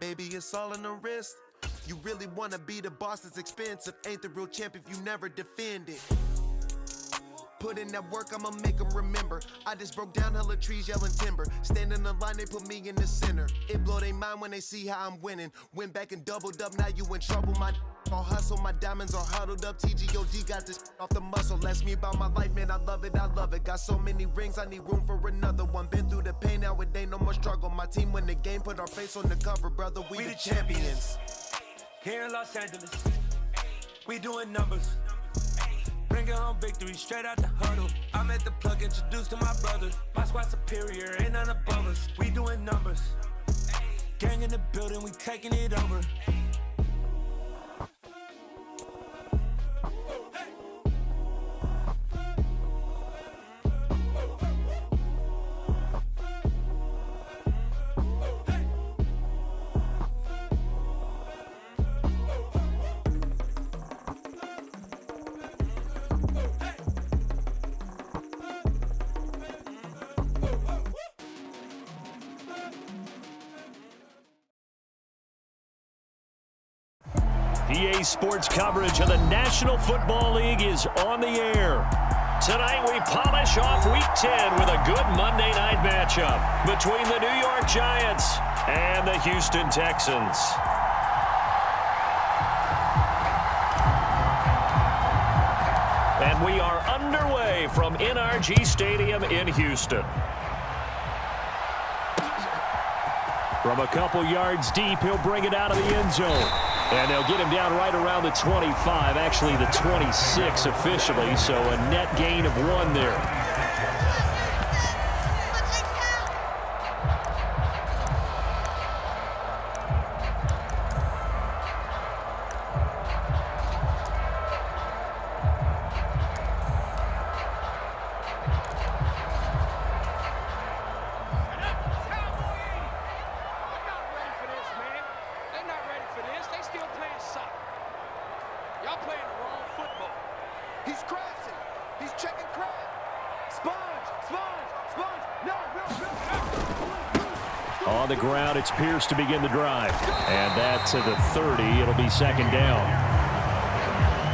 baby, it's all in the wrist. You really wanna be the boss, that's expensive. Ain't the real champ if you never defend it. Put in that work, I'ma make them remember. I just broke down hella trees, yelling timber. Stand in the line, they put me in the center. It blow their mind when they see how I'm winning. Went back and doubled up, now you in trouble. My all hustle, my diamonds are huddled up. TGOD got this off the muscle. Ask me about my life, man, I love it, I love it. Got so many rings, I need room for another one. Been through the pain, now it ain't no more struggle. My team win the game, put our face on the cover, brother, we the champions. Here in Los Angeles, we doing numbers. Bringing home victory straight out the huddle. I'm at the plug, introduced to my brothers. My squad superior, ain't none above us. We doing numbers. Gang in the building, we taking it over. EA Sports coverage of the National Football League is on the air. Tonight we polish off Week 10 with a good Monday night matchup between the New York Giants and the Houston Texans. And we are underway from NRG Stadium in Houston. From a couple yards deep, he'll bring it out of the end zone. And they'll get him down right around the 25, actually the 26 officially, so a net gain of 1 there. On the ground, it's Pierce to begin the drive. And that to the 30. It'll be second down.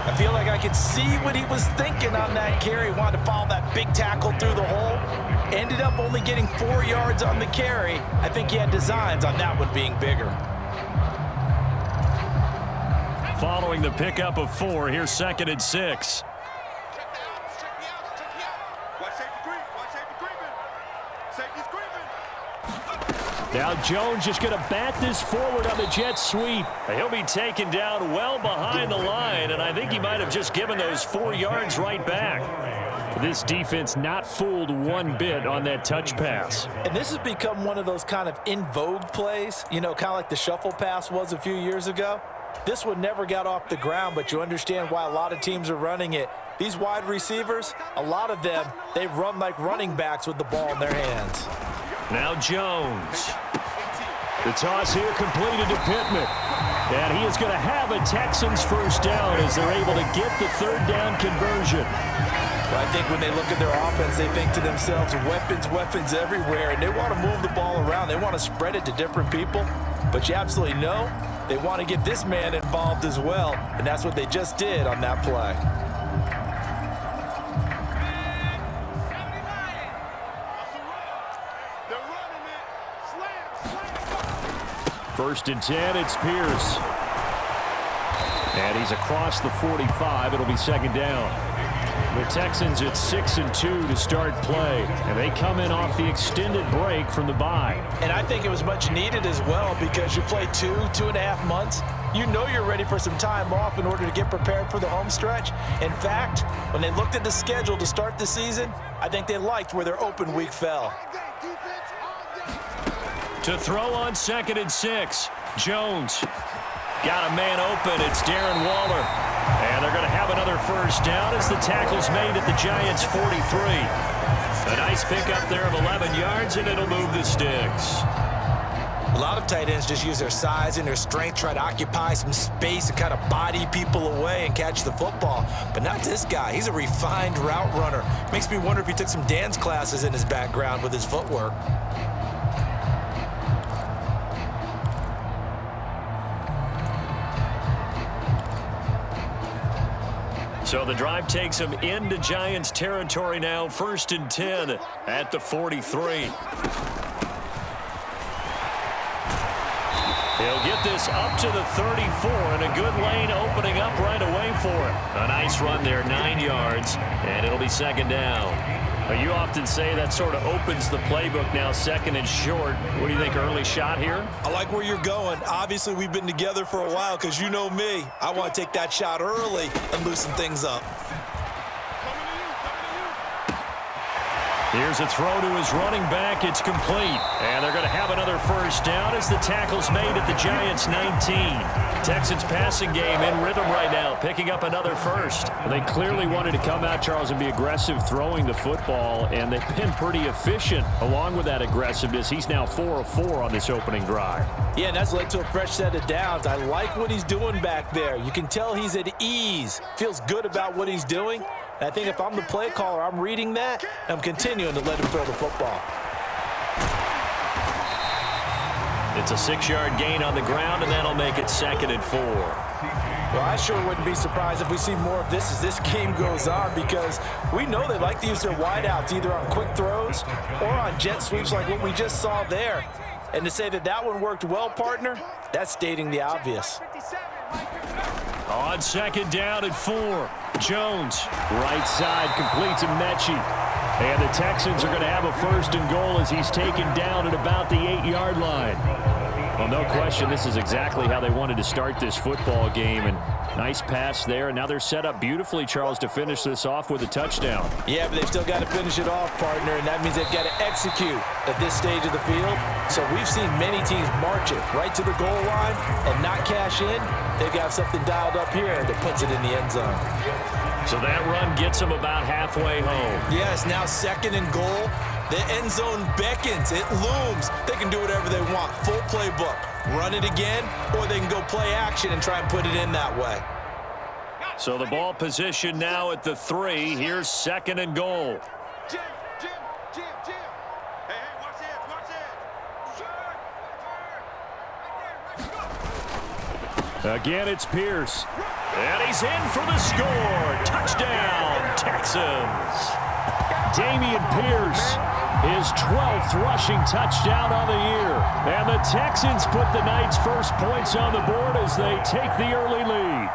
I feel like I could see what he was thinking on that carry. Wanted to follow that big tackle through the hole. Ended up only getting 4 yards on the carry. I think he had designs on that one being bigger. Following the pickup of 4, here's 2nd and 6. Now Jones just going to bat this forward on the jet sweep. He'll be taken down well behind the line, and I think he might have just given those 4 yards right back. This defense not fooled one bit on that touch pass. And this has become one of those kind of in vogue plays, you know, kind of like the shuffle pass was a few years ago. This one never got off the ground, but you understand why a lot of teams are running it. These wide receivers, a lot of them, they run like running backs with the ball in their hands. Now Jones. The toss here completed to Pittman. And he is going to have a Texans first down as they're able to get the 3rd down conversion. Well, I think when they look at their offense, they think to themselves, weapons, weapons everywhere, and they want to move the ball around. They want to spread it to different people. But you absolutely know they want to get this man involved as well, and that's what they just did on that play. First and 10, it's Pierce. And he's across the 45. It'll be second down. The Texans at 6-2 to start play. And they come in off the extended break from the bye. And I think it was much needed as well because you play 2.5 months. You know you're ready for some time off in order to get prepared for the home stretch. In fact, when they looked at the schedule to start the season, I think they liked where their open week fell. To throw on 2nd and 6, Jones. Got a man open. It's Darren Waller. And they're going to have another first down as the tackle's made at the Giants' 43. A nice pickup there of 11 yards, and it'll move the sticks. A lot of tight ends just use their size and their strength, try to occupy some space and kind of body people away and catch the football. But not this guy. He's a refined route runner. Makes me wonder if he took some dance classes in his background with his footwork. So the drive takes him into Giants territory now, 1st and 10 at the 43. He'll get this up to the 34, and a good lane opening up right away for him. A nice run there, 9 yards, and it'll be 2nd down. You often say that sort of opens the playbook now, 2nd and short. What do you think, early shot here? I like where you're going. Obviously, we've been together for a while because you know me. I want to take that shot early and loosen things up. Here's a throw to his running back. It's complete. And they're going to have another 1st down as the tackle's made at the Giants' 19. Texans passing game in rhythm right now, picking up another 1st. They clearly wanted to come out, Charles, and be aggressive throwing the football, and they've been pretty efficient along with that aggressiveness. He's now 4 of 4 on this opening drive. Yeah, and that's led to a fresh set of downs. I like what he's doing back there. You can tell he's at ease, feels good about what he's doing. And I think if I'm the play caller, I'm reading that, and I'm continuing to let him throw the football. It's a 6-yard gain on the ground, and that'll make it 2nd and 4. Well, I sure wouldn't be surprised if we see more of this as this game goes on, because we know they like to use their wideouts either on quick throws or on jet sweeps like what we just saw there. And to say that that one worked well, partner, that's stating the obvious. On 2nd down at 4, Jones, right side, complete to Mechie. And the Texans are going to have a 1st and goal as he's taken down at about the 8-yard line. Well, no question, this is exactly how they wanted to start this football game. And nice pass there. And now they're set up beautifully, Charles, to finish this off with a touchdown. Yeah, but they've still got to finish it off, partner, and that means they've got to execute at this stage of the field. So we've seen many teams march it right to the goal line and not cash in. They've got something dialed up here that puts it in the end zone. So that run gets them about halfway home. Yes, now 2nd and goal. The end zone beckons. It looms. They can do whatever they want. Full playbook. Run it again, or they can go play action and try and put it in that way. So the ball position now at the 3. Here's 2nd and goal. Jim. Hey, watch it. Again, it's Pierce. And he's in for the score. Touchdown, Texans. Damian Pierce, his 12th rushing touchdown on the year. And the Texans put the Knights' first points on the board as they take the early lead.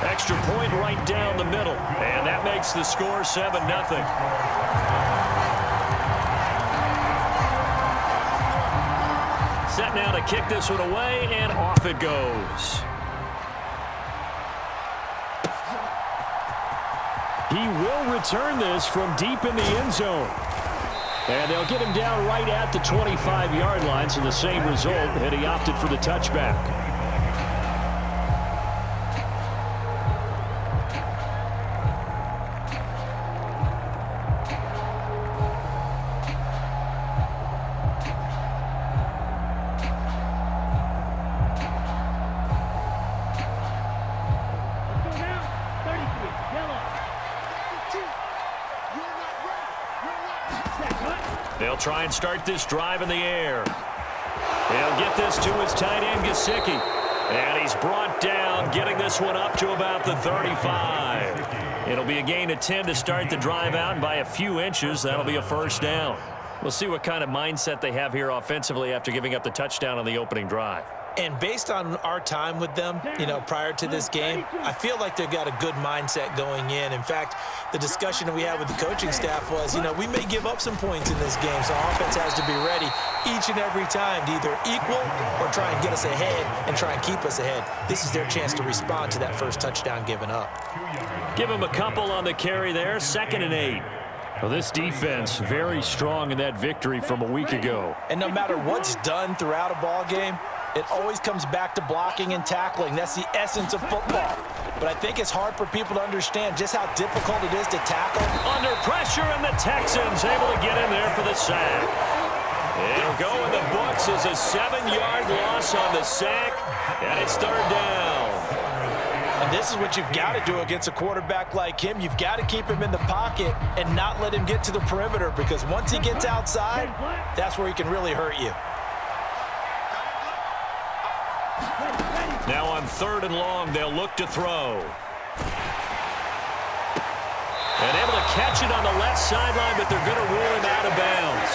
Extra point right down the middle. And that makes the score 7-0. Set now to kick this one away, and off it goes. He will return this from deep in the end zone. And they'll get him down right at the 25-yard line, so the same result, and he opted for the touchback. They'll try and start this drive in the air. They'll get this to his tight end, Gesicki. And he's brought down, getting this one up to about the 35. It'll be a gain of 10 to start the drive out, and by a few inches, that'll be a 1st down. We'll see what kind of mindset they have here offensively after giving up the touchdown on the opening drive. And based on our time with them, prior to this game, I feel like they've got a good mindset going in. In fact, the discussion that we had with the coaching staff was, we may give up some points in this game, so our offense has to be ready each and every time to either equal or try and get us ahead and try and keep us ahead. This is their chance to respond to that first touchdown given up. Give them a couple on the carry there, 2nd and 8. Well, this defense very strong in that victory from a week ago. And no matter what's done throughout a ball game, it always comes back to blocking and tackling. That's the essence of football. But I think it's hard for people to understand just how difficult it is to tackle. Under pressure, and the Texans able to get in there for the sack. It'll go in the books as a 7-yard loss on the sack, and it's 3rd down. And this is what you've got to do against a quarterback like him. You've got to keep him in the pocket and not let him get to the perimeter, because once he gets outside, that's where he can really hurt you. Now on 3rd and long, they'll look to throw. And able to catch it on the left sideline, but they're going to rule him out of bounds.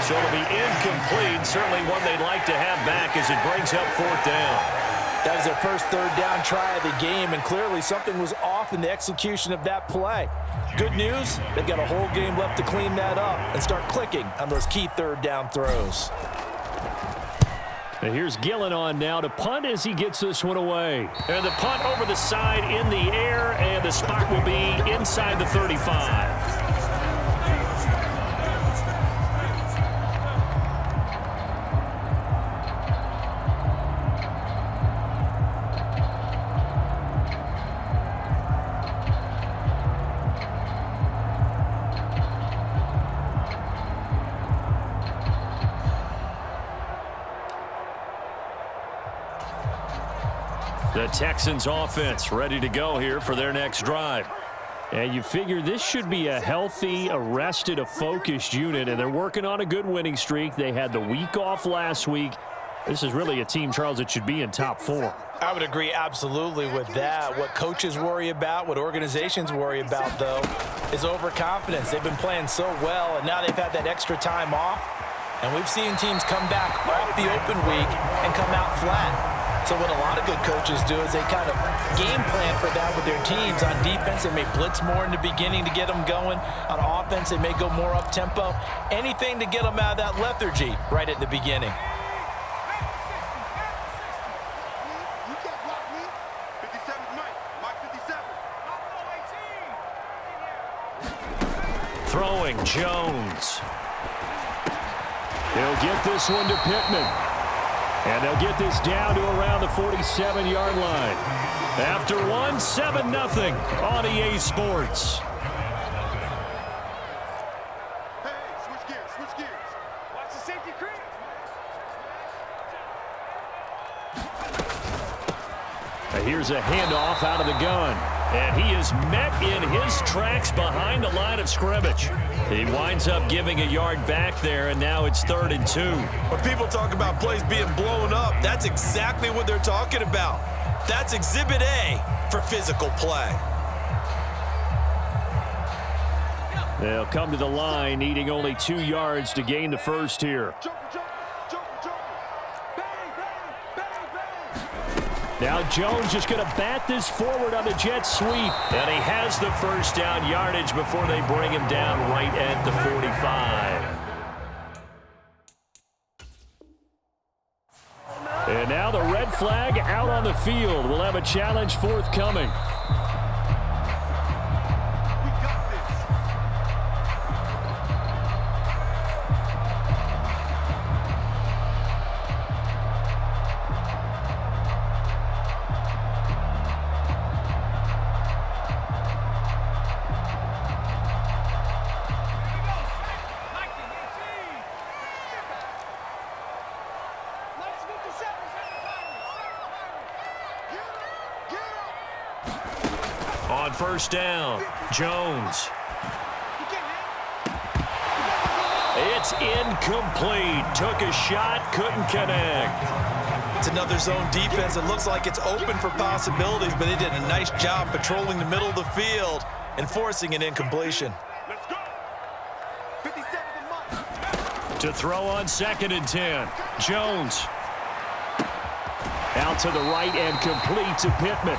So it'll be incomplete. Certainly one they'd like to have back as it brings up 4th down. That was their first 3rd down try of the game, and clearly something was off in the execution of that play. Good news, they've got a whole game left to clean that up and start clicking on those key 3rd down throws. And here's Gillen on now to punt as he gets this one away. And the punt over the side in the air, and the spot will be inside the 35. The Texans offense ready to go here for their next drive. And you figure this should be a healthy, arrested, a focused unit, and they're working on a good winning streak. They had the week off last week. This is really a team, Charles, that should be in top 4. I would agree absolutely with that. What coaches worry about, what organizations worry about, though, is overconfidence. They've been playing so well, and now they've had that extra time off. And we've seen teams come back off the open week and come out flat. So what a lot of good coaches do is they kind of game plan for that with their teams. On defense, they may blitz more in the beginning to get them going. On offense, they may go more up-tempo. Anything to get them out of that lethargy right at the beginning. Throwing Jones. He'll get this one to Pittman. And they'll get this down to around the 47-yard line. After one, 7-0 on EA Sports. Hey, switch gears. Watch the safety creep. Here's a handoff out of the gun. And he is met in his tracks behind the line of scrimmage. He winds up giving a yard back there, and now it's 3rd and 2. When people talk about plays being blown up, that's exactly what they're talking about. That's Exhibit A for physical play. They'll come to the line, needing only 2 yards to gain the first here. Now Jones just going to bat this forward on the jet sweep. And he has the first down yardage before they bring him down right at the 45. And now the red flag out on the field. We'll have a challenge forthcoming. On first down, Jones. It's incomplete. Took a shot, couldn't connect. It's another zone defense. It looks like it's open for possibilities, but they did a nice job patrolling the middle of the field and forcing an incompletion. Let's go. 57 To throw on 2nd and 10, Jones. Out to the right and complete to Pittman.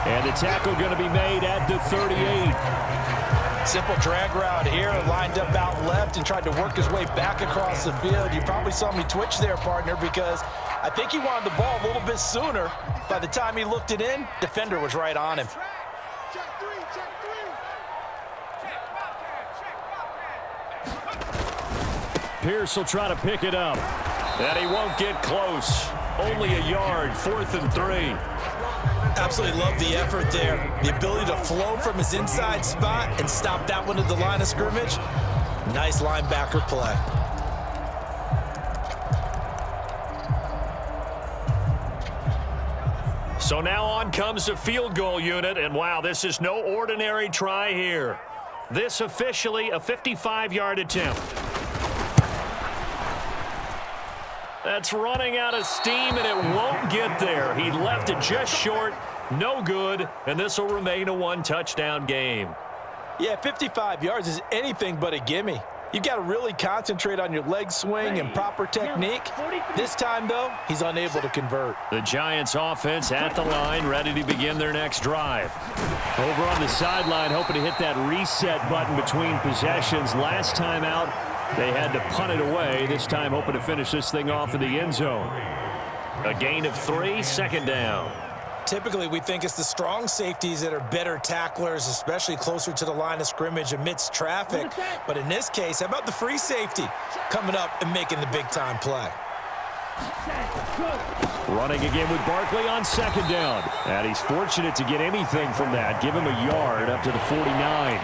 And the tackle going to be made at the 38. Simple drag route here, lined up out left and tried to work his way back across the field. You probably saw me twitch there, partner, because I think he wanted the ball a little bit sooner. By the time he looked it in, defender was right on him. Check three. Pierce will try to pick it up. And he won't get close. Only a yard, 4th and 3. Absolutely love the effort there. The ability to flow from his inside spot and stop that one at the line of scrimmage. Nice linebacker play. So now on comes the field goal unit, and wow, this is no ordinary try here. This officially a 55-yard attempt. That's running out of steam, and it won't get there. He left it just short, no good, and this will remain a one-touchdown game. Yeah, 55 yards is anything but a gimme. You've got to really concentrate on your leg swing and proper technique. This time, though, he's unable to convert. The Giants offense at the line, ready to begin their next drive. Over on the sideline, hoping to hit that reset button between possessions. Last time out, they had to punt it away. This time, hoping to finish this thing off in the end zone. A gain of 3, second down. Typically, we think it's the strong safeties that are better tacklers, especially closer to the line of scrimmage amidst traffic. But in this case, how about the free safety coming up and making the big-time play? Running again with Barkley on second down. And he's fortunate to get anything from that. Give him a yard up to the 49.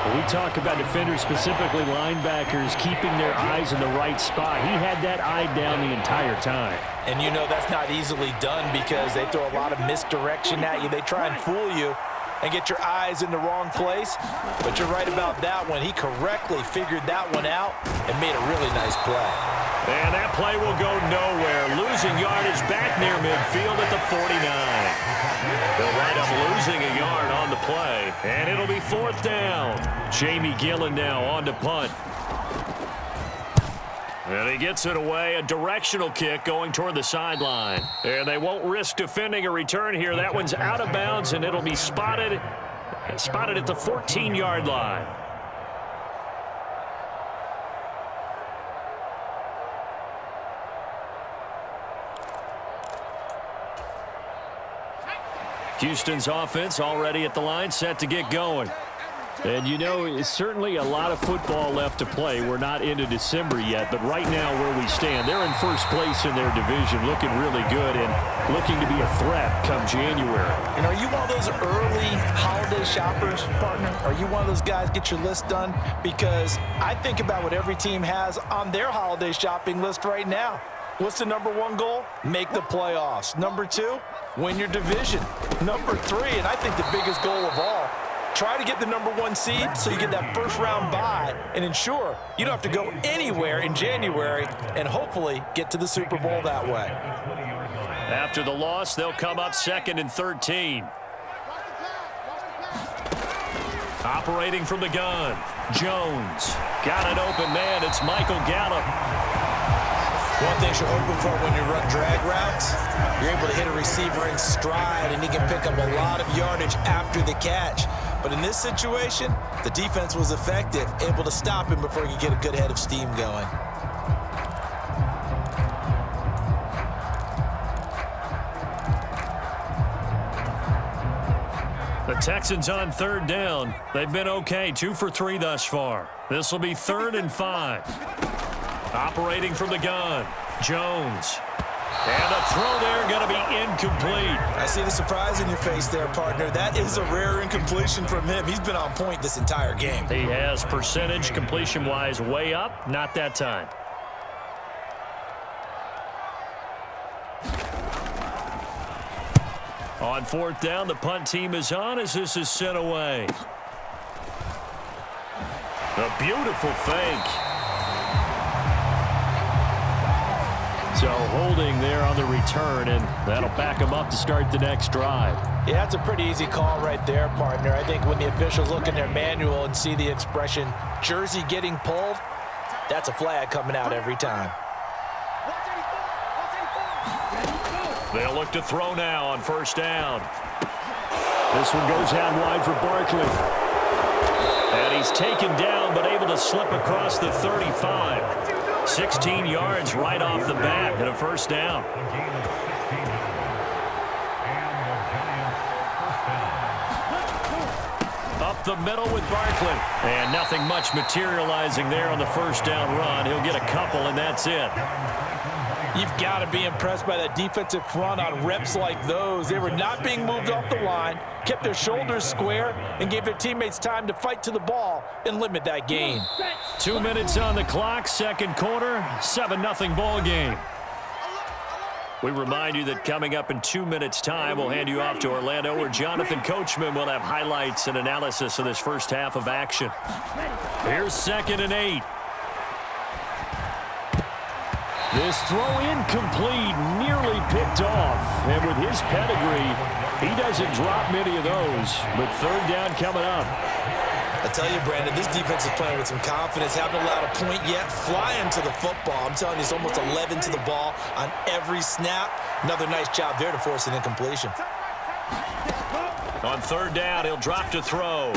When we talk about defenders, specifically linebackers, keeping their eyes in the right spot. He had that eye down the entire time. And you know that's not easily done because they throw a lot of misdirection at you. They try and fool you and get your eyes in the wrong place. But you're right about that one. He correctly figured that one out and made a really nice play. And that play will go nowhere. Losing yardage back near midfield at the 49. They'll wind up losing a yard on the play. And it'll be fourth down. Jamie Gillen now on to punt. And he gets it away, a directional kick going toward the sideline. And they won't risk defending a return here. That one's out of bounds, and it'll be spotted at the 14-yard line. Houston's offense already at the line, set to get going. And, you know, it's certainly a lot of football left to play. We're not into December yet, but right now where we stand, they're in first place in their division, looking really good and looking to be a threat come January. And are you one of those early holiday shoppers, partner? Are you one of those guys get your list done? Because I think about what every team has on their holiday shopping list right now. What's the number 1 goal? Make the playoffs. Number 2, win your division. Number 3, and I think the biggest goal of all, try to get the number 1 seed so you get that first-round bye and ensure you don't have to go anywhere in January and hopefully get to the Super Bowl that way. After the loss, they'll come up 2nd and 13. Operating from the gun, Jones. Got an open man. It's Michael Gallup. One thing you're hoping for when you run drag routes, you're able to hit a receiver in stride, and he can pick up a lot of yardage after the catch. But in this situation, the defense was effective, able to stop him before he could get a good head of steam going. The Texans on 3rd down. They've been okay, 2 for 3 thus far. This will be 3rd and 5. Operating from the gun, Jones. And the throw there going to be incomplete. I see the surprise in your face there, partner. That is a rare incompletion from him. He's been on point this entire game. He has percentage completion-wise way up. Not that time. On 4th down, the punt team is on as this is sent away. A beautiful fake. So holding there on the return, and that'll back him up to start the next drive. Yeah, that's a pretty easy call right there, partner. I think when the officials look in their manual and see the expression jersey getting pulled, that's a flag coming out every time. They'll look to throw now on 1st down. This one goes out wide for Barkley. And he's taken down but able to slip across the 35. 16 yards right off the bat and a 1st down. Up the middle with Barkley. And nothing much materializing there on the 1st down run. He'll get a couple, and that's it. You've got to be impressed by that defensive front on reps like those. They were not being moved off the line, kept their shoulders square, and gave their teammates time to fight to the ball and limit that gain. 2 minutes on the clock, 2nd quarter, 7-0 ball game. We remind you that coming up in 2 minutes' time, we'll hand you off to Orlando, where Jonathan Coachman will have highlights and analysis of this first half of action. Here's 2nd and 8. This throw incomplete, nearly picked off. And with his pedigree, he doesn't drop many of those. But third down coming up. I tell you, Brandon, this defense is playing with some confidence. Haven't allowed a point yet. Flying to the football. I'm telling you, it's almost 11 to the ball on every snap. Another nice job there to force an incompletion. On third down, he'll drop to throw.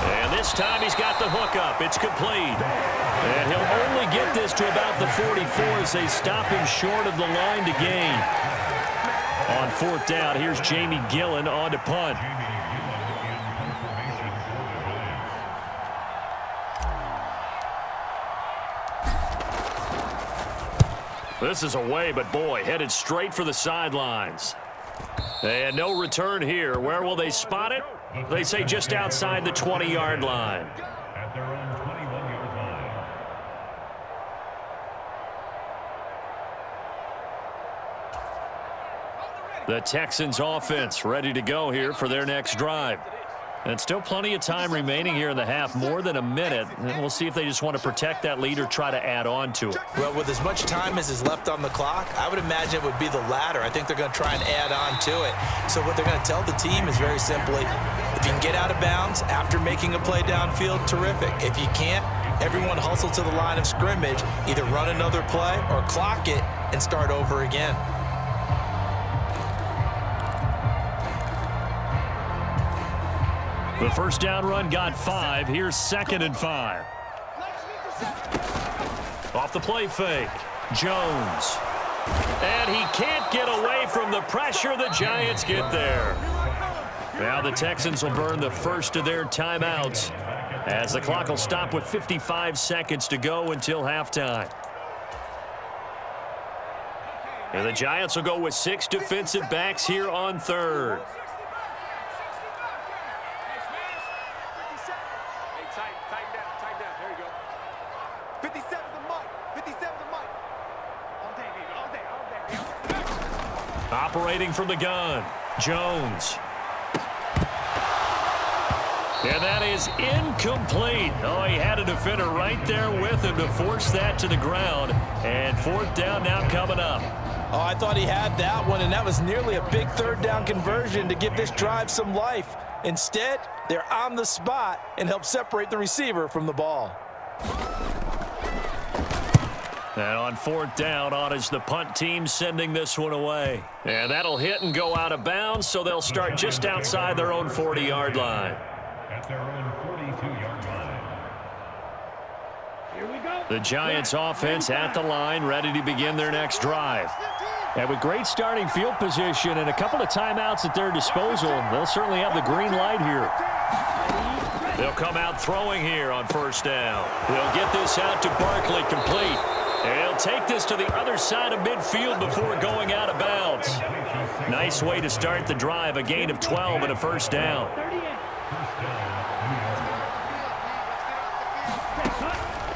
And this time he's got the hook up. It's complete. And he'll only get this to about the 44 as they stop him short of the line to gain. On fourth down, here's Jamie Gillen on to punt. This is away, but boy, headed straight for the sidelines. And no return here. Where will they spot it? They say just outside the 20-yard line. At their own 21-yard line. The Texans offense ready to go here for their next drive. And still plenty of time remaining here in the half, more than a minute. And we'll see if they just want to protect that lead or try to add on to it. Well, with as much time as is left on the clock, I would imagine it would be the latter. I think they're going to try and add on to it. So what they're going to tell the team is very simply, if you can get out of bounds after making a play downfield, terrific. If you can't, everyone hustle to the line of scrimmage, either run another play or clock it and start over again. The first down run got 5. Here's 2nd and 5. Off the play fake. Jones. And he can't get away from the pressure. The Giants get there. Now the Texans will burn the first of their timeouts as the clock will stop with 55 seconds to go until halftime. And the Giants will go with 6 defensive backs here on third. Operating from the gun, Jones. And that is incomplete. Oh, he had a defender right there with him to force that to the ground. And fourth down now coming up. Oh, I thought he had that one, and that was nearly a big third down conversion to give this drive some life. Instead, they're on the spot and help separate the receiver from the ball. And on fourth down, on is the punt team sending this one away. And that'll hit and go out of bounds, so they'll start just outside their own 40-yard line. At their own 42-yard line. Here we go. The Giants offense at the line, ready to begin their next drive. And with great starting field position and a couple of timeouts at their disposal, they'll certainly have the green light here. They'll come out throwing here on first down. They'll get this out to Barkley, complete. And he'll take this to the other side of midfield before going out of bounds. Nice way to start the drive, a gain of 12 and a first down.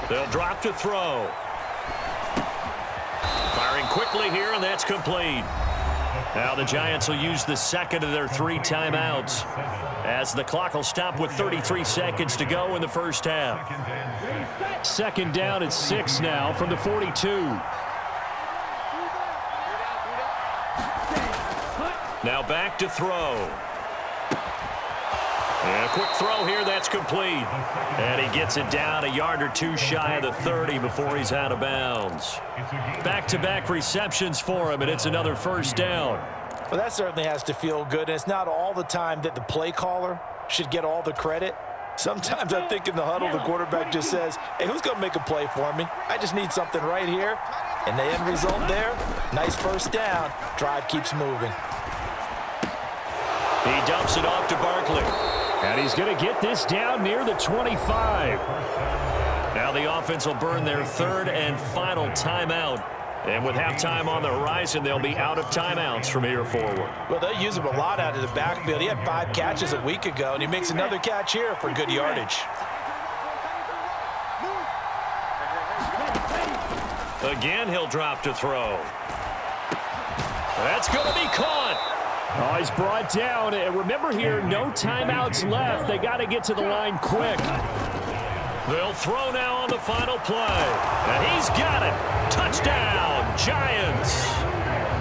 They'll drop to throw. Firing quickly here, and that's complete. Now the Giants will use the second of their 3 timeouts as the clock will stop with 33 seconds to go in the first half. Second down at 6 now from the 42. Now back to throw. And a quick throw here, that's complete. And he gets it down a yard or 2 shy of the 30 before he's out of bounds. Back-to-back receptions for him, and it's another first down. Well, that certainly has to feel good. And it's not all the time that the play caller should get all the credit. Sometimes I think in the huddle, the quarterback just says, hey, who's going to make a play for me? I just need something right here. And the end result there, nice first down. Drive keeps moving. He dumps it off to Barkley. And he's going to get this down near the 25. Now the offense will burn their third and final timeout. And with halftime on the horizon, they'll be out of timeouts from here forward. Well, they'll use him a lot out of the backfield. He had 5 catches a week ago, and he makes another catch here for good yardage. Again, he'll drop to throw. That's going to be caught. Oh, he's brought down. And remember here, no timeouts left. They got to get to the line quick. They'll throw now on the final play. And he's got it. Touchdown, Giants.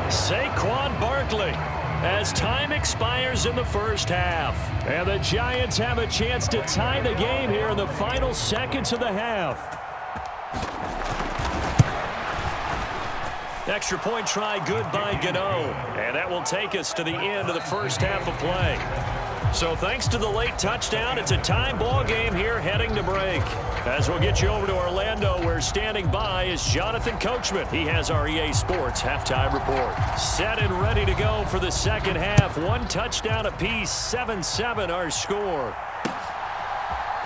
Saquon Barkley as time expires in the first half. And the Giants have a chance to tie the game here in the final seconds of the half. Extra point try good by Gano. And that will take us to the end of the first half of play. So thanks to the late touchdown, it's a tie ball game here heading to break. As we'll get you over to Orlando, where standing by is Jonathan Coachman. He has our EA Sports halftime report. Set and ready to go for the second half. One touchdown apiece, 7-7 our score.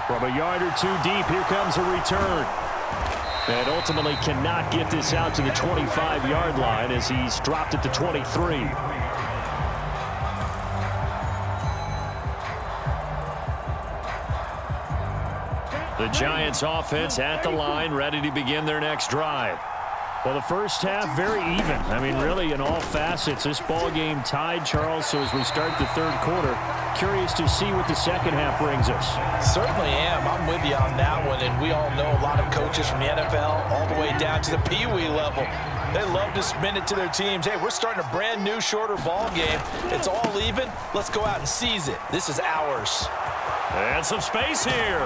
From a yard or two deep, here comes a return. And ultimately cannot get this out to the 25-yard line as he's dropped at the 23. The Giants offense at the line, ready to begin their next drive. Well, the first half, very even. I mean, really, in all facets, this ball game tied, Charles. So as we start the third quarter, curious to see what the second half brings us. Certainly am. I'm with you on that one. And we all know a lot of coaches from the NFL all the way down to the Pee Wee level. They love to spin it to their teams. Hey, we're starting a brand new, shorter ball game. It's all even. Let's go out and seize it. This is ours. And some space here.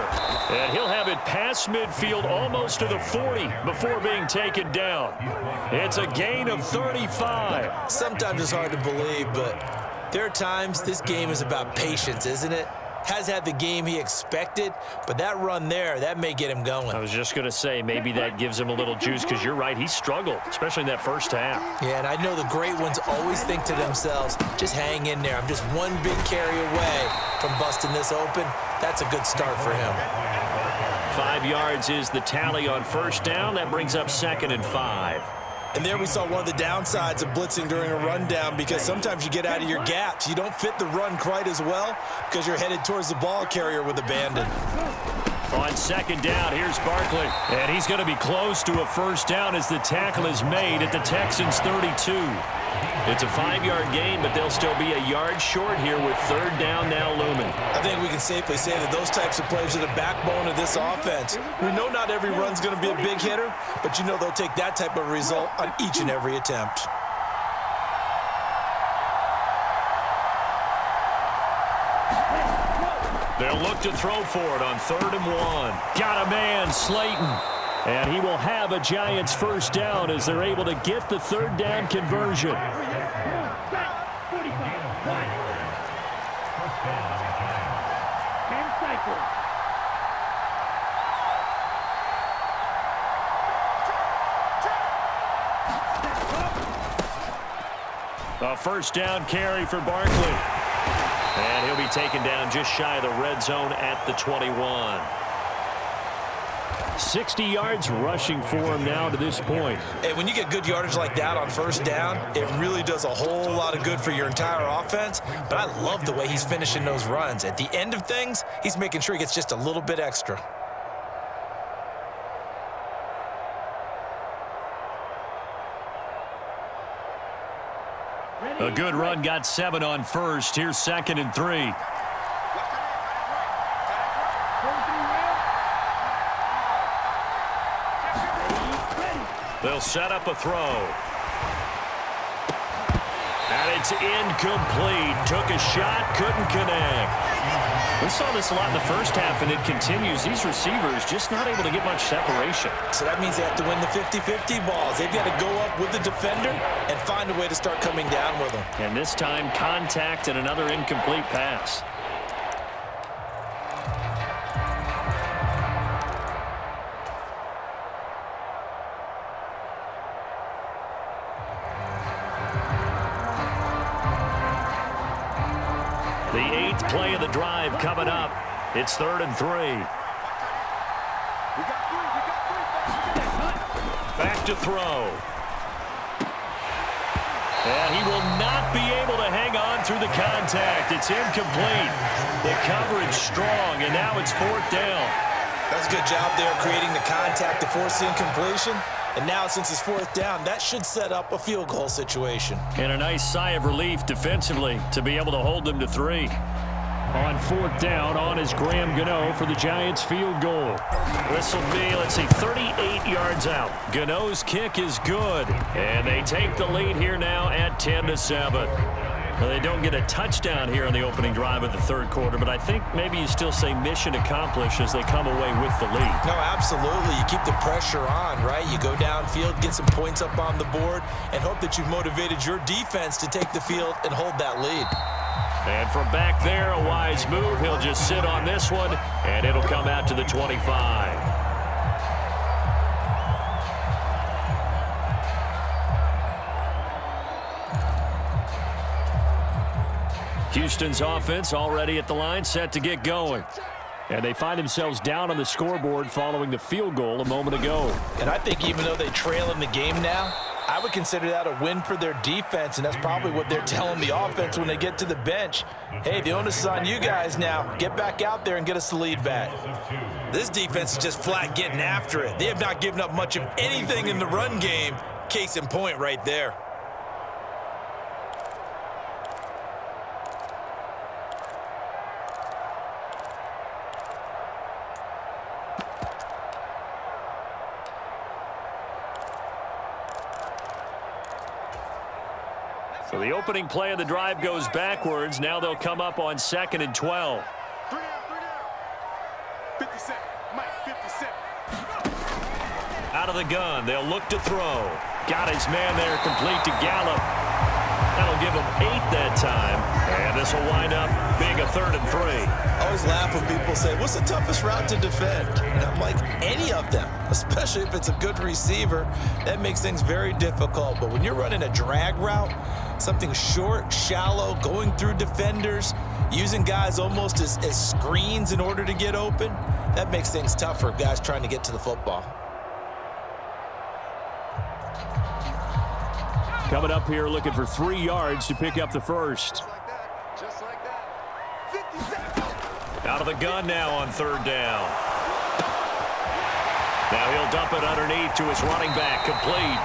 And he'll have it past midfield almost to the 40 before being taken down. It's a gain of 35. Sometimes it's hard to believe, but there are times this game is about patience, isn't it? Has had the game he expected, but that run there, that may get him going. I was just going to say, maybe that gives him a little juice, because you're right, he struggled, especially in that first half. Yeah, and I know the great ones always think to themselves, just hang in there. I'm just one big carry away from busting this open. That's a good start for him. 5 yards is the tally on first down. That brings up 2nd and 5. And there we saw one of the downsides of blitzing during a rundown, because sometimes you get out of your gaps. You don't fit the run quite as well because you're headed towards the ball carrier with abandon. On second down, here's Barkley. And he's going to be close to a first down as the tackle is made at the Texans' 32. It's a 5-yard gain, but they'll still be a yard short here with third down now looming. I think we can safely say that those types of plays are the backbone of this offense. We know not every run's going to be a big hitter, but you know they'll take that type of result on each and every attempt. They'll look to throw for it on 3rd and 1. Got a man, Slayton. And he will have a Giants first down as they're able to get the third down conversion. A first down carry for Barkley. And he'll be taken down just shy of the red zone at the 21. 60 yards rushing for him now to this point. And when you get good yardage like that on first down, it really does a whole lot of good for your entire offense. But I love the way he's finishing those runs. At the end of things, he's making sure he gets just a little bit extra. A good run, got 7 on first. Here's 2nd and 3. They'll set up a throw. And it's incomplete. Took a shot, couldn't connect. We saw this a lot in the first half, and it continues. These receivers just not able to get much separation. So that means they have to win the 50-50 balls. They've got to go up with the defender and find a way to start coming down with them. And this time, contact and another incomplete pass. The 8th play of the drive coming up. It's 3rd and 3. Back to throw. And he will not be able to hang on through the contact. It's incomplete. The coverage strong, and now it's 4th down. That's a good job there creating the contact to force the incompletion. And now, since it's 4th down, that should set up a field goal situation. And a nice sigh of relief defensively to be able to hold them to 3. On 4th down, on is Graham Gano for the Giants field goal. This will be, 38 yards out. Gano's kick is good, and they take the lead here now at 10-7. Well, they don't get a touchdown here in the opening drive of the third quarter, but I think maybe you still say mission accomplished as they come away with the lead. No, absolutely. You keep the pressure on, right? You go downfield, get some points up on the board, and hope that you've motivated your defense to take the field and hold that lead. And from back there, a wise move. He'll just sit on this one, and it'll come out to the 25. Houston's offense already at the line, set to get going. And they find themselves down on the scoreboard following the field goal a moment ago. And I think even though they trail in the game now, I would consider that a win for their defense, and that's probably what they're telling the offense when they get to the bench. Hey, the onus is on you guys now. Get back out there and get us the lead back. This defense is just flat getting after it. They have not given up much of anything in the run game. Case in point right there. So the opening play of the drive goes backwards. Now they'll come up on 2nd and 12. 3 down. 57. Mike, 57. Out of the gun, they'll look to throw. Got his man there, complete to Gallup. That'll give him 8 that time. And this will wind up being a 3rd and 3. I always laugh when people say, what's the toughest route to defend? And I'm like, any of them, especially if it's a good receiver. That makes things very difficult. But when you're running a drag route, something short, shallow, going through defenders, using guys almost as screens in order to get open, that makes things tough for guys trying to get to the football. Coming up here looking for 3 yards to pick up the first. Just like that. 50 seconds. Out of the gun now on 3rd down. Now he'll dump it underneath to his running back, complete.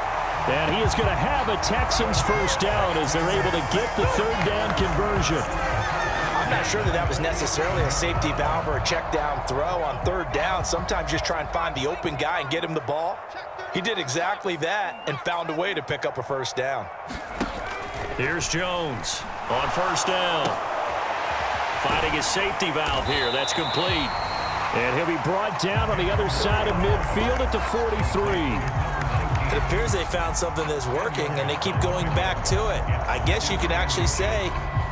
And he is going to have a Texans first down as they're able to get the 3rd down conversion. I'm not sure that was necessarily a safety valve or a check down throw on 3rd down. Sometimes just try and find the open guy and get him the ball. He did exactly that and found a way to pick up a first down. Here's Jones on 1st down. Finding his safety valve here. That's complete. And he'll be brought down on the other side of midfield at the 43. It appears they found something that's working, and they keep going back to it. I guess you could actually say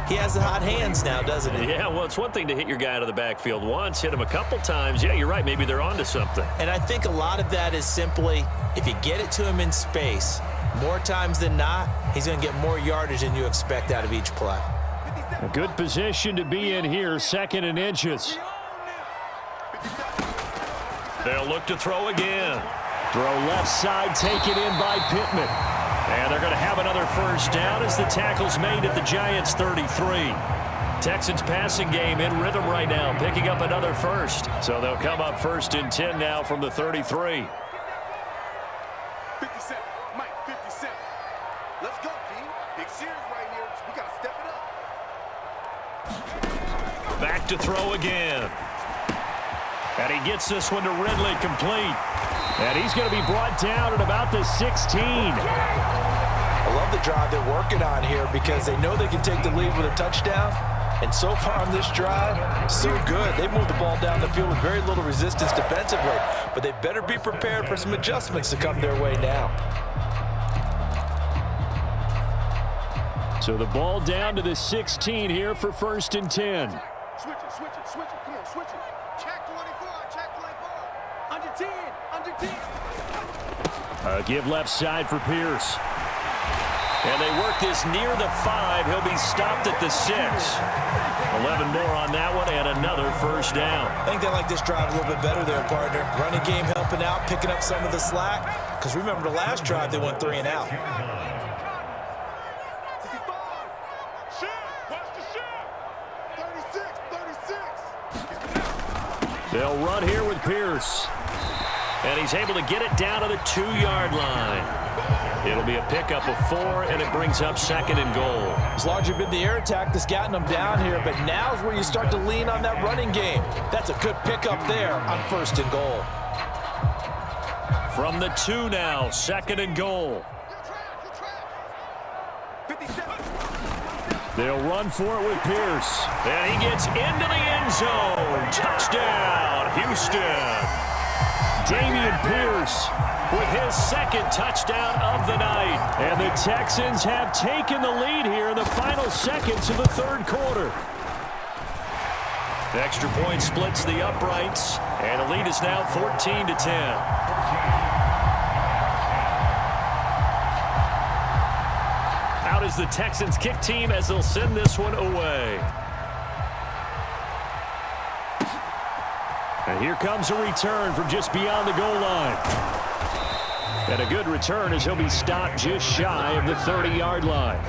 he has the hot hands now, doesn't he? Yeah, well, it's one thing to hit your guy out of the backfield once, hit him a couple times. Yeah, you're right. Maybe they're onto something. And I think a lot of that is simply if you get it to him in space, more times than not, he's going to get more yardage than you expect out of each play. A good position to be in here, 2nd and inches. They'll look to throw again. Throw left side, taken in by Pittman. And they're going to have another first down as the tackle's made at the Giants' 33. Texans passing game in rhythm right now, picking up another first. So they'll come up 1st and 10 now from the 33. 57. Mike, 57. Let's go, team. Big series right here. We got to step it up. Back to throw again. And he gets this one to Ridley, complete. And he's going to be brought down at about the 16. I love the drive they're working on here because they know they can take the lead with a touchdown. And so far on this drive, so good. They moved the ball down the field with very little resistance defensively. But they better be prepared for some adjustments to come their way now. So the ball down to the 16 here for 1st and 10. Switch it. Come on, switch it. Check 24. Under 10. Give left side for Pierce. And they work this near the 5. He'll be stopped at the 6. 11 more on that one and another first down. I think they like this drive a little bit better there, partner. Running game helping out, picking up some of the slack. Because remember the last drive, they went 3 and out. They'll run here with Pierce. And he's able to get it down to the 2-yard line. It'll be a pickup of 4, and it brings up 2nd and goal. It's largely been the air attack that's gotten them down here, but now's where you start to lean on that running game. That's a good pickup there on 1st and goal. From the 2 now, 2nd and goal. They'll run for it with Pierce. And he gets into the end zone. Touchdown, Houston. Dameon Pierce with his 2nd touchdown of the night. And the Texans have taken the lead here in the final seconds of the 3rd quarter. The extra point splits the uprights, and the lead is now 14-10. Out is the Texans kick team as they'll send this one away. And here comes a return from just beyond the goal line. And a good return as he'll be stopped just shy of the 30-yard line.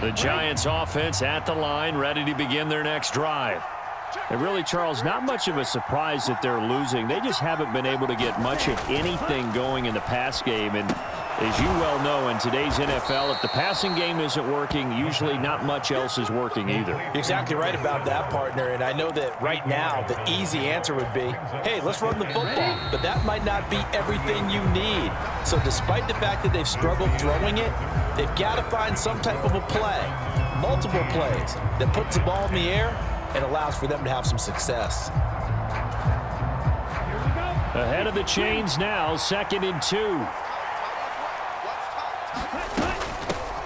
The Giants offense at the line, ready to begin their next drive. And really, Charles, not much of a surprise that they're losing. They just haven't been able to get much of anything going in the pass game. And as you well know, in today's NFL, if the passing game isn't working, usually not much else is working either. You're exactly right about that, partner. And I know that right now the easy answer would be, hey, let's run the football. But that might not be everything you need. So despite the fact that they've struggled throwing it, they've got to find some type of a play, multiple plays, that puts the ball in the air and allows for them to have some success. Ahead of the chains now, 2nd and 2.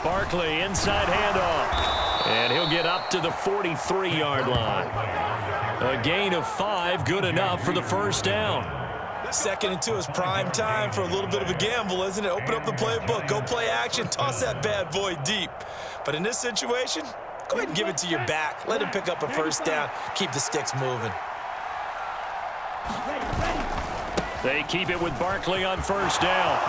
Barkley, inside handoff. And he'll get up to the 43-yard line. A gain of 5, good enough for the 1st down. 2nd and 2 is prime time for a little bit of a gamble, isn't it? Open up the playbook, go play action, toss that bad boy deep. But in this situation, go ahead and give it to your back. Let him pick up a 1st down. Keep the sticks moving. They keep it with Barkley on 1st down.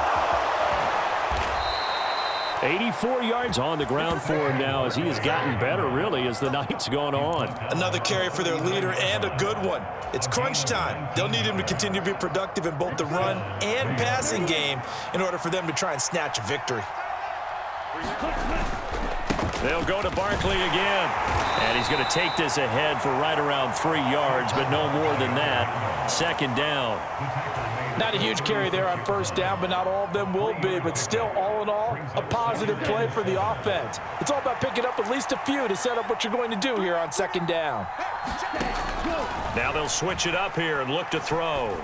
84 yards on the ground for him now as he has gotten better, really, as the night's gone on. Another carry for their leader and a good one. It's crunch time. They'll need him to continue to be productive in both the run and passing game in order for them to try and snatch a victory. They'll go to Barkley again. And he's going to take this ahead for right around 3 yards, but no more than that. 2nd down. Not a huge carry there on 1st down, but not all of them will be. But still, all in all, a positive play for the offense. It's all about picking up at least a few to set up what you're going to do here on 2nd down. Now they'll switch it up here and look to throw.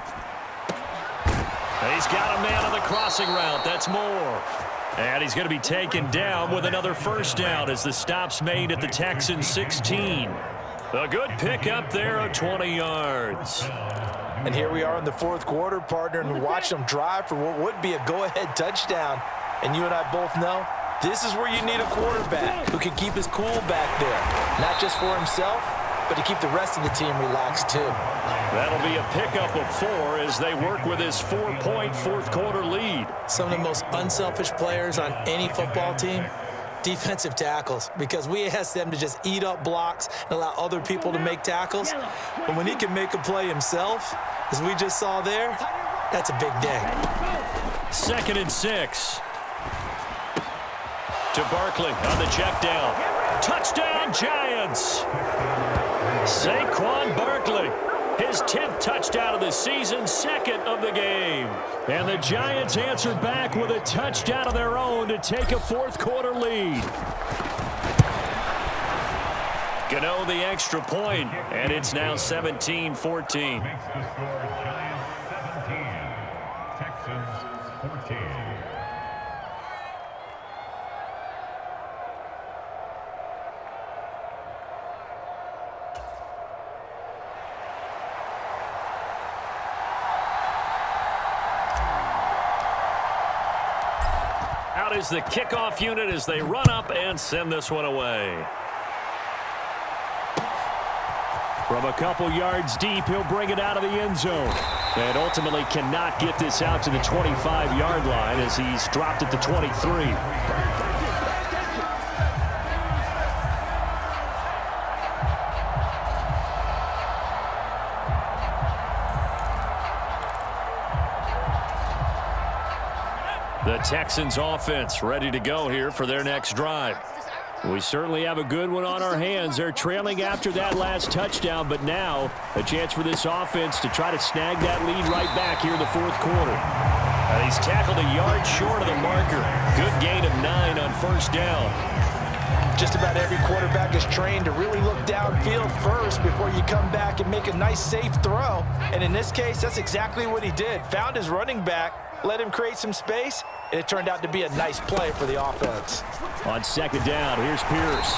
He's got a man on the crossing route. That's Moore. And he's going to be taken down with another 1st down as the stop's made at the Texans 16. A good pickup there of 20 yards. And here we are in the 4th quarter, partner, and watch them drive for what would be a go-ahead touchdown. And you and I both know this is where you need a quarterback who can keep his cool back there, not just for himself, but to keep the rest of the team relaxed too. That'll be a pickup of 4 as they work with his 4-point 4th quarter lead. Some of the most unselfish players on any football team, defensive tackles, because we ask them to just eat up blocks and allow other people to make tackles. But when he can make a play himself, as we just saw there, that's a big day. 2nd and 6. To Barkley on the check down. Touchdown, Giants! Saquon Barkley, his 10th touchdown of the season, 2nd of the game. And the Giants answer back with a touchdown of their own to take a 4th quarter lead. Gano the extra point, and it's now 17-14. Makes the score Giants 17, Texans 14. Out is the kickoff unit as they run up and send this one away. From a couple yards deep, he'll bring it out of the end zone. And ultimately cannot get this out to the 25-yard line as he's dropped at the 23. The Texans offense ready to go here for their next drive. We certainly have a good one on our hands. They're trailing after that last touchdown, but now a chance for this offense to try to snag that lead right back here in the fourth quarter. He's tackled a yard short of the marker. Good gain of 9 on first down. Just about every quarterback is trained to really look downfield first before you come back and make a nice, safe throw. And in this case, that's exactly what he did. Found his running back, let him create some space, and it turned out to be a nice play for the offense. On second down, here's Pierce.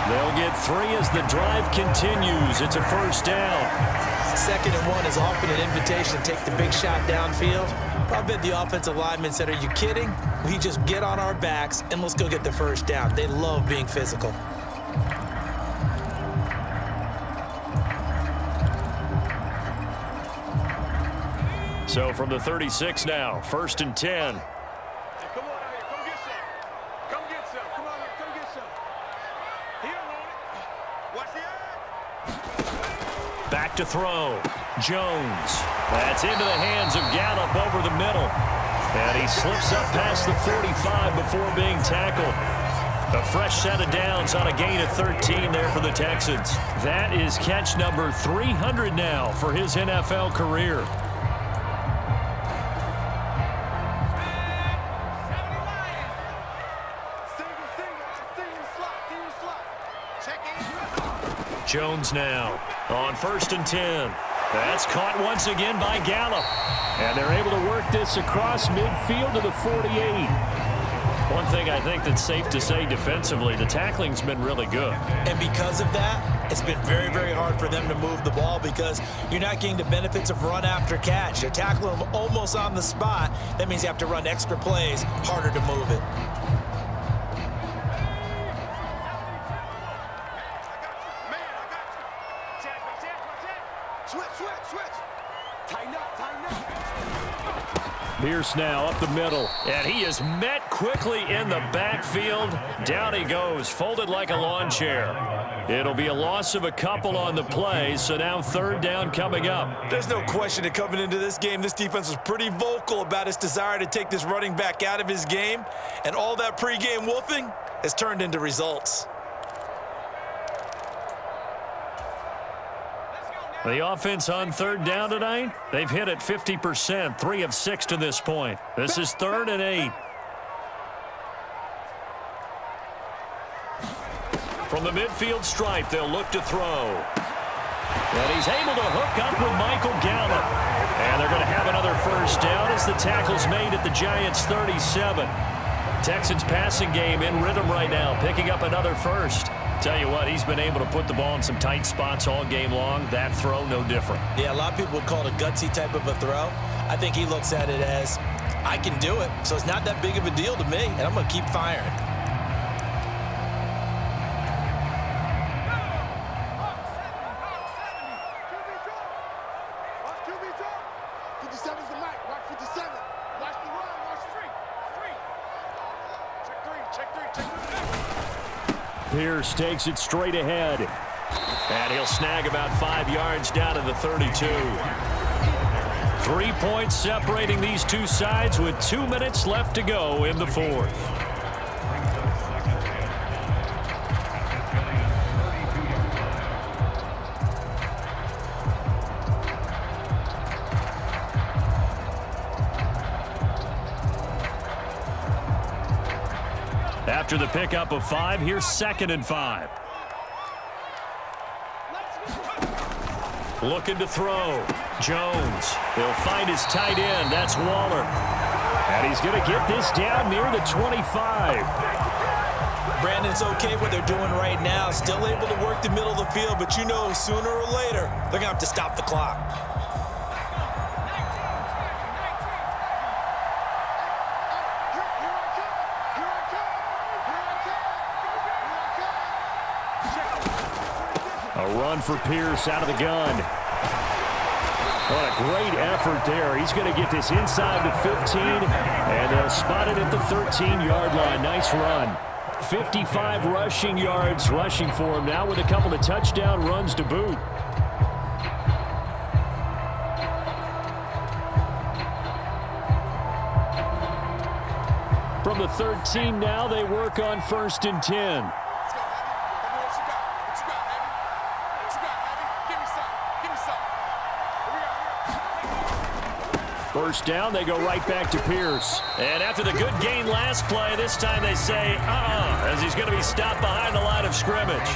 They'll get 3 as the drive continues. It's a first down. 2nd and 1 is often an invitation to take the big shot downfield. I bet the offensive lineman said, are you kidding? We just get on our backs and let's go get the first down. They love being physical. So from the 36 now, 1st and 10. Hey, come on out here. Come get some. Come get some. Come on here. Come get some. He don't want it. Watch the eye. Back to throw. Jones. That's into the hands of Gallup over the middle. And he slips up past the 45 before being tackled. A fresh set of downs on a gain of 13 there for the Texans. That is catch number 300 now for his NFL career. Jones now on 1st and 10. That's caught once again by Gallup. And they're able to work this across midfield to the 48. One thing I think that's safe to say defensively, the tackling's been really good. And because of that, it's been very, very hard for them to move the ball because you're not getting the benefits of run after catch. You're tackling them almost on the spot. That means you have to run extra plays, harder to move it. Pierce now up the middle, and he is met quickly in the backfield. Down he goes, folded like a lawn chair. It'll be a loss of a couple on the play, so now 3rd down coming up. There's no question that coming into this game, this defense was pretty vocal about its desire to take this running back out of his game, and all that pregame wolfing has turned into results. The offense on 3rd down tonight, they've hit it 50%, 3 of 6 to this point. This is 3rd and 8. From the midfield stripe, they'll look to throw. And he's able to hook up with Michael Gallup. And they're going to have another first down as the tackle's made at the Giants' 37. Texans passing game in rhythm right now, picking up another first. Tell you what, he's been able to put the ball in some tight spots all game long. That throw, no different. Yeah, a lot of people would call it a gutsy type of a throw. I think he looks at it as, I can do it, so it's not that big of a deal to me, and I'm going to keep firing. Pierce takes it straight ahead. And he'll snag about 5 yards down to the 32. 3 points separating these two sides with 2 minutes left to go in the 4th. After the pickup of 5, here's 2nd and 5. Looking to throw. Jones. He'll find his tight end. That's Waller. And he's going to get this down near the 25. Brandon, it's okay what they're doing right now. Still able to work the middle of the field, but you know sooner or later they're going to have to stop the clock. A run for Pierce out of the gun. What a great effort there. He's going to get this inside the 15, and they'll spot it at the 13-yard line. Nice run. 55 rushing yards rushing for him now with a couple of touchdown runs to boot. from the 13 now. They work on 1st and 10. First down, they go right back to Pierce. And after the good gain last play, this time they say, as he's going to be stopped behind the line of scrimmage.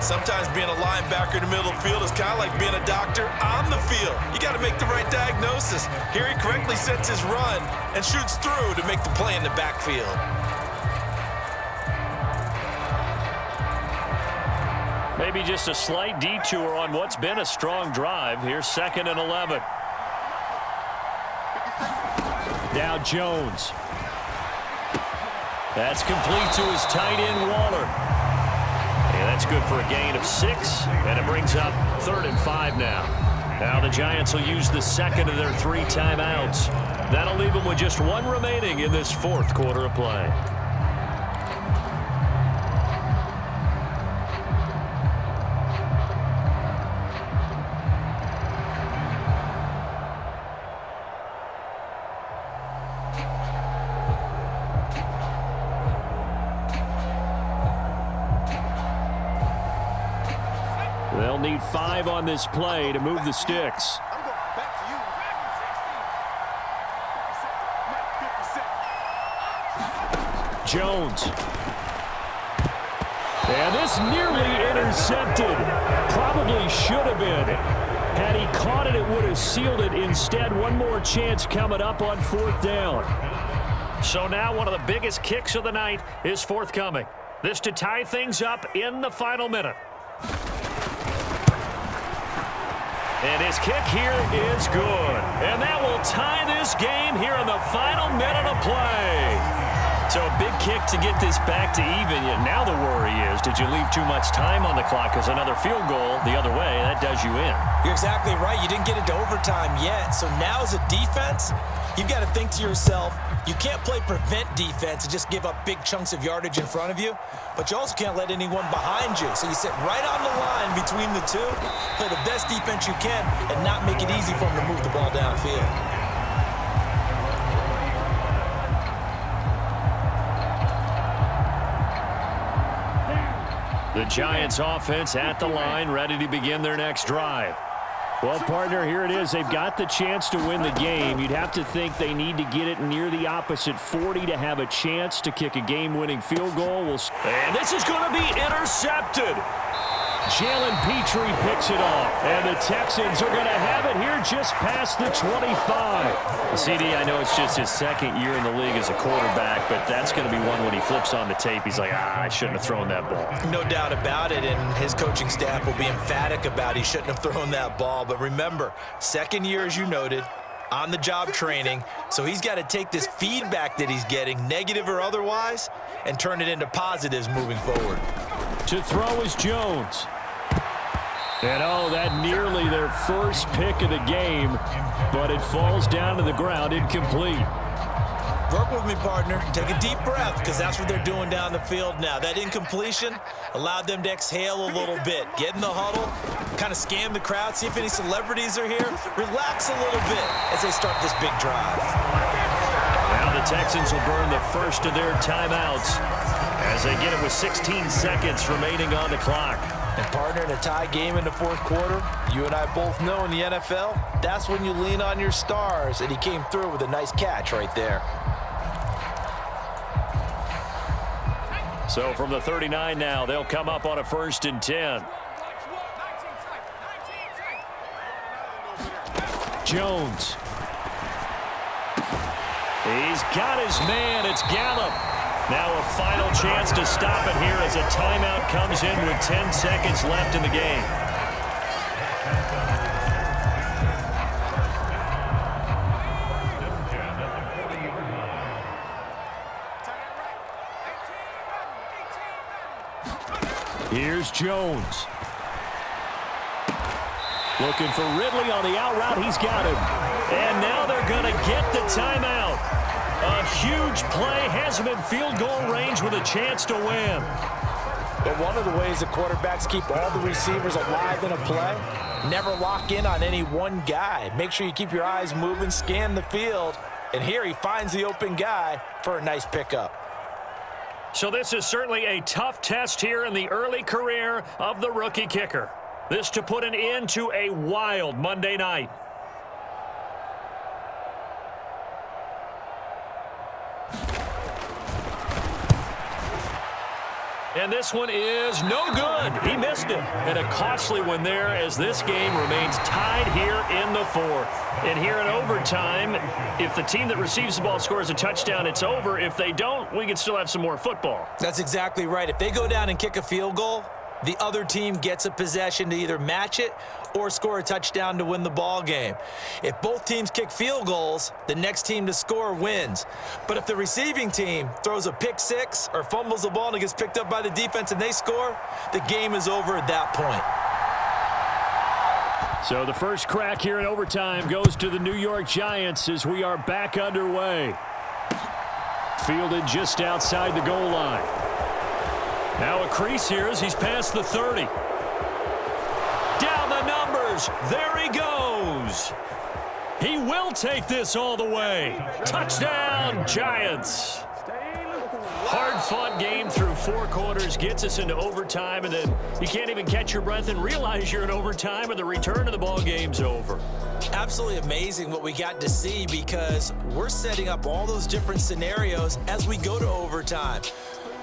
Sometimes being a linebacker in the middle of the field is kind of like being a doctor on the field. You got to make the right diagnosis. Here he correctly sets his run and shoots through to make the play in the backfield. Maybe just a slight detour on what's been a strong drive. Here's 2nd and 11. Now Jones. That's complete to his tight end, Waller. And that's good for a gain of 6, and it brings up 3rd and 5 now. Now the Giants will use the 2nd of their 3 timeouts. That'll leave them with just 1 remaining in this 4th quarter of play. They'll need 5 on this play to move the sticks. I'm going back to you. Jones. And this nearly intercepted. Probably should have been. Had he caught it, it would have sealed it. Instead, one more chance coming up on 4th down. So now one of the biggest kicks of the night is forthcoming. This to tie things up in the final minute. And his kick here is good. And that will tie this game here in the final minute of play. So a big kick to get this back to even. Now the worry is, did you leave too much time on the clock? Because another field goal the other way, that does you in. You're exactly right. You didn't get into overtime yet. So now as a defense, you've got to think to yourself, you can't play prevent defense and just give up big chunks of yardage in front of you, but you also can't let anyone behind you. So you sit right on the line between the two, play the best defense you can, and not make it easy for them to move the ball downfield. The Giants offense at the line, ready to begin their next drive. Well, partner, here it is. They've got the chance to win the game. You'd have to think they need to get it near the opposite 40 to have a chance to kick a game-winning field goal. And this is going to be intercepted. Jalen Petrie picks it off, and the Texans are going to have it here just past the 25. CD, I know it's just his 2nd year in the league as a quarterback, but that's going to be one when he flips on the tape. He's like, I shouldn't have thrown that ball. No doubt about it, and his coaching staff will be emphatic about he shouldn't have thrown that ball. But remember, 2nd year, as you noted, on-the-job training, so he's got to take this feedback that he's getting, negative or otherwise, and turn it into positives moving forward. To throw is Jones. And that nearly their first pick of the game, but it falls down to the ground incomplete. Work with me, partner. Take a deep breath, because that's what they're doing down the field now. That incompletion allowed them to exhale a little bit. Get in the huddle, kind of scan the crowd, see if any celebrities are here. Relax a little bit as they start this big drive. Now the Texans will burn the first of their timeouts as they get it with 16 seconds remaining on the clock. And partner, in a tie game in the 4th quarter, you and I both know in the NFL, that's when you lean on your stars, and he came through with a nice catch right there. So from the 39 now, they'll come up on a 1st and 10. Jones. He's got his man. It's Gallup. Now a final chance to stop it here as a timeout comes in with 10 seconds left in the game. Here's Jones. Looking for Ridley on the out route. He's got him. And now they're going to get the timeout. A huge play has him in field goal range with a chance to win. But one of the ways the quarterbacks keep all the receivers alive in a play, never lock in on any one guy. Make sure you keep your eyes moving, scan the field, And here he finds the open guy for a nice pickup. So this is certainly a tough test here in the early career of the rookie kicker. This to put an end to a wild Monday night. And this one is no good. He missed it. And a costly one there as this game remains tied here in the fourth. And here in overtime, if the team that receives the ball scores a touchdown, it's over. If they don't, we can still have some more football. That's exactly right. If they go down and kick a field goal, the other team gets a possession to either match it or score a touchdown to win the ball game. If both teams kick field goals, the next team to score wins. But if the receiving team throws a pick six or fumbles the ball and it gets picked up by the defense and they score, the game is over at that point. So the first crack here in overtime goes to the New York Giants as we are back underway. Fielded just outside the goal line. Now a crease here as he's past the 30. Down the numbers. There he goes. He will take this all the way. Touchdown, Giants. Hard-fought game through 4 quarters, gets us into overtime, and then you can't even catch your breath and realize you're in overtime, and the return of the ball game's over. Absolutely amazing what we got to see because we're setting up all those different scenarios as we go to overtime.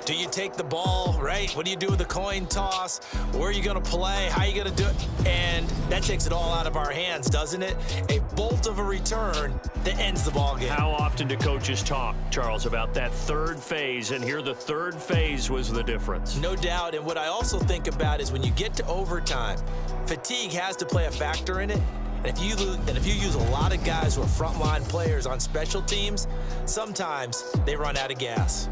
Do you take the ball, right? What do you do with the coin toss? Where are you going to play? How are you going to do it? And that takes it all out of our hands, doesn't it? A bolt of a return that ends the ball game. How often do coaches talk, Charles, about that third phase? And here the third phase was the difference. No doubt. And what I also think about is when you get to overtime, fatigue has to play a factor in it. And if you use a lot of guys who are frontline players on special teams, sometimes they run out of gas.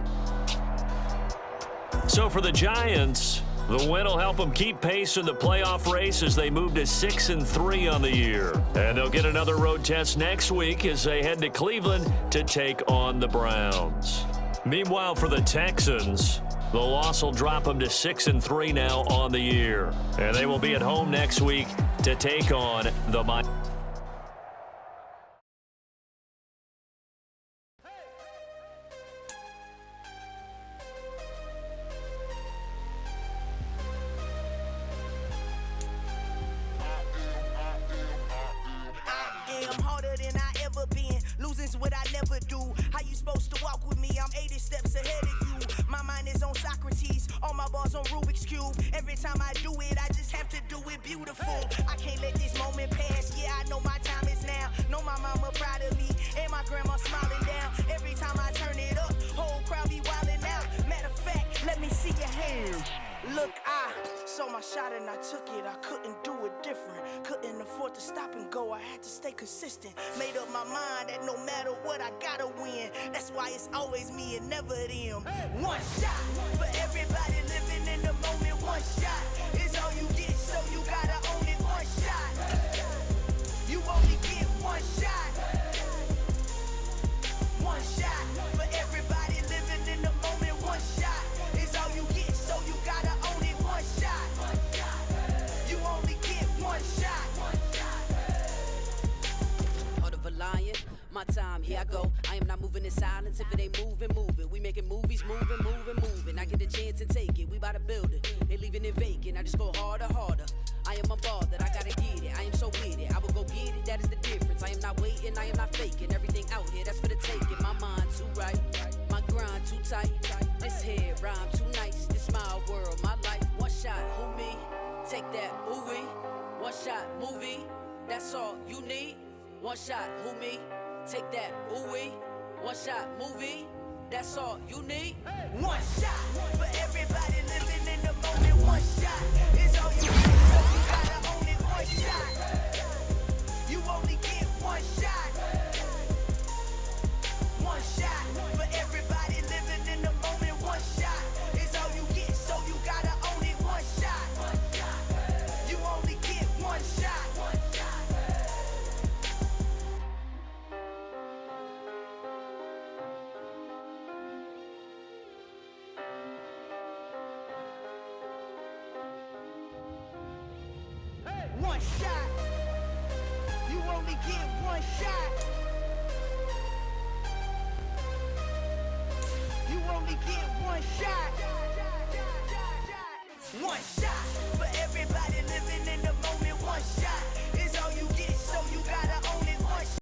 So for the Giants, the win will help them keep pace in the playoff race as they move to 6-3 on the year. And they'll get another road test next week as they head to Cleveland to take on the Browns. Meanwhile, for the Texans, the loss will drop them to 6-3 now on the year. And they will be at home next week to take on the Miami. What I never do. How you supposed to walk with me? I'm 80 steps ahead of you. My mind is on Socrates, all my balls on Rubik's Cube. Every time I do it, I just have to do it beautiful. I can't let this moment pass. Yeah, I know my time is now. Know my mama proud of me, and my grandma smiling down. Every time I turn it up, whole crowd be wilding out. Matter of fact, let me see your hands. Look, I saw my shot and I took it. I couldn't do it different. Couldn't afford to stop and go. I had to stay consistent. Made up my mind that no matter what, I gotta win. That's why it's always me and never them. One shot for everybody living in the moment. One shot is all you get, so you gotta own it. One shot. You only get one shot. One shot for everybody living in the moment. One shot is all you get, so you gotta own it. One shot. You only get one shot. Heart of a lion, my time, here I go. I am not moving in silence. If it ain't moving, move it. We making movies, moving. I get a chance and take it. We bout to build it. They leaving it vacant. I just go harder. I am a ball that I gotta get it. I am so with it. I will go get it. That is the difference. I am not waiting. I am not faking. Everything out here, that's for the taking. My mind too right. My grind too tight. This head rhyme too nice. This my world, my life. One shot, who me? Take that, ooh wee. One shot, movie. That's all you need. One shot, who me? Take that, ooh wee. One shot, movie. That's all you need. One shot for everybody living in the moment. One shot is all you get, so you gotta own it. One shot. You only get one shot. One shot for everybody living in the moment. One shot is all you get, so you gotta own it. One shot. You only get one shot. One shot. You only get one shot. only get one shot. One shot for